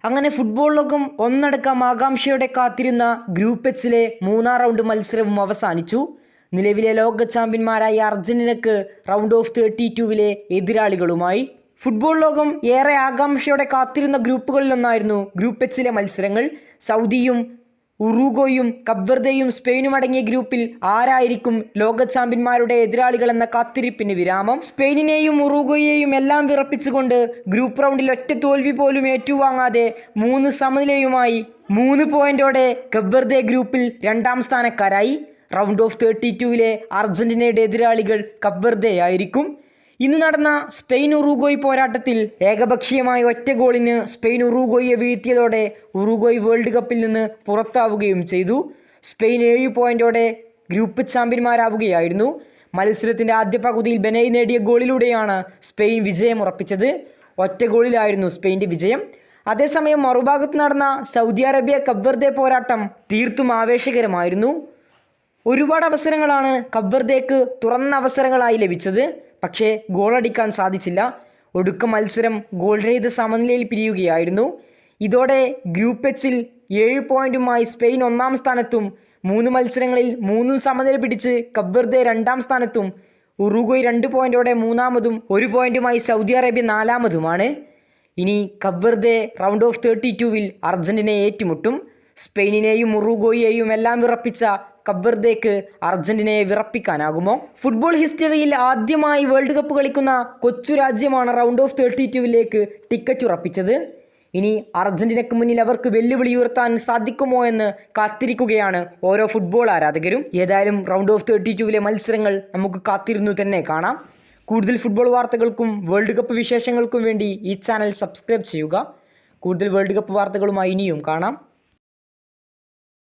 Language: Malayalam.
അങ്ങനെ ഫുട്ബോൾ ലോകം ഒന്നടക്കം ആകാംക്ഷയോടെ കാത്തിരുന്ന ഗ്രൂപ്പ് എച്ചിലെ മൂന്നാം റൗണ്ട് മത്സരവും അവസാനിച്ചു. നിലവിലെ ലോക ചാമ്പ്യന്മാരായ അർജന്റീനക്ക് റൗണ്ട് ഓഫ് 32 എതിരാളികളുമായി. ഫുട്ബോൾ ലോകം ഏറെ ആകാംക്ഷയോടെ കാത്തിരുന്ന ഗ്രൂപ്പുകളിലൊന്നായിരുന്നു ഗ്രൂപ്പ് എച്ചിലെ മത്സരങ്ങൾ. സൗദിയും ഉറുഗ്വേയും കപ്വർദയും സ്പെയിനും അടങ്ങിയ ഗ്രൂപ്പിൽ ആരായിരിക്കും ലോക ചാമ്പ്യന്മാരുടെ എതിരാളികൾ എന്ന കാത്തിരിപ്പിന് വിരാമം. സ്പെയിനിനെയും ഉറുഗ്വേയെയും എല്ലാം വിറപ്പിച്ചുകൊണ്ട് ഗ്രൂപ്പ് റൗണ്ടിൽ ഒറ്റ തോൽവി പോലും ഏറ്റുവാങ്ങാതെ 3 സമനിലയുമായി 3 പോയിന്റോടെ കപ്വർദെ ഗ്രൂപ്പിൽ 2ാം സ്ഥാനക്കാരായി. റൗണ്ട് ഓഫ് 32 അർജന്റീനയുടെ എതിരാളികൾ കപ്വർദെയായിരിക്കും. ഇന്ന് നടന്ന സ്പെയിൻ ഉറുഗ്വേ പോരാട്ടത്തിൽ ഏകപക്ഷീയമായ ഒറ്റ ഗോളിന് സ്പെയിൻ ഉറുഗ്വേയെ വീഴ്ത്തിയതോടെ ഉറുഗ്വേ വേൾഡ് കപ്പിൽ നിന്ന് പുറത്താവുകയും ചെയ്തു. സ്പെയിൻ 7 പോയിന്റോടെ ഗ്രൂപ്പ് ചാമ്പ്യന്മാരാവുകയായിരുന്നു. മത്സരത്തിൻ്റെ ആദ്യ പകുതിയിൽ ബെനൈ നേടിയ ഗോളിലൂടെയാണ് സ്പെയിൻ വിജയം ഉറപ്പിച്ചത്. ഒറ്റ ഗോളിലായിരുന്നു സ്പെയിൻ്റെ വിജയം. അതേസമയം മറുഭാഗത്ത് നടന്ന സൗദി അറേബ്യ കപ്വർദെ പോരാട്ടം തീർത്തും ആവേശകരമായിരുന്നു. ഒരുപാട് അവസരങ്ങളാണ് കപ്വർദേക്ക് തുറന്ന അവസരങ്ങളായി ലഭിച്ചത്. പക്ഷേ ഗോളടിക്കാൻ സാധിച്ചില്ല. ഒടുക്കം മത്സരം ഗോൾ രഹിത സമനിലയിൽ പിരിയുകയായിരുന്നു. ഇതോടെ ഗ്രൂപ്പ് എച്ചിൽ 7 പോയിന്റുമായി സ്പെയിൻ 1ാം സ്ഥാനത്തും 3 മത്സരങ്ങളിൽ 3 സമനില പിടിച്ച് കപ്വർദെ 2ാം സ്ഥാനത്തും ഉറുഗ്വേ 2 പോയിന്റോടെ 3ാമതും 1 പോയിന്റുമായി സൗദി അറേബ്യ 4ാമതുമാണ്. ഇനി കപ്വർദെ റൗണ്ട് ഓഫ് 32 അർജന്റീനയെ ഏറ്റുമുട്ടും. സ്പെയിനിനെയും ഉറുഗ്വേയെയും എല്ലാം വിറപ്പിച്ച കപ്വർദേക്ക് അർജന്റീനയെ വിറപ്പിക്കാനാകുമോ? ഫുട്ബോൾ ഹിസ്റ്ററിയിൽ ആദ്യമായി വേൾഡ് കപ്പ് കളിക്കുന്ന കൊച്ചു രാജ്യമാണ് റൗണ്ട് ഓഫ് 32 ടിക്കറ്റ് ഉറപ്പിച്ചത്. ഇനി അർജന്റീനയ്ക്ക് മുന്നിൽ അവർക്ക് വെല്ലുവിളി ഉയർത്താൻ സാധിക്കുമോ എന്ന് കാത്തിരിക്കുകയാണ് ഓരോ ഫുട്ബോൾ ആരാധകരും. ഏതായാലും റൗണ്ട് ഓഫ് 32 മത്സരങ്ങൾ നമുക്ക് കാത്തിരുന്നു തന്നെ കാണാം. കൂടുതൽ ഫുട്ബോൾ വാർത്തകൾക്കും വേൾഡ് കപ്പ് വിശേഷങ്ങൾക്കും വേണ്ടി ഈ ചാനൽ സബ്സ്ക്രൈബ് ചെയ്യുക. കൂടുതൽ വേൾഡ് കപ്പ് വാർത്തകളുമായി ഇനിയും കാണാം.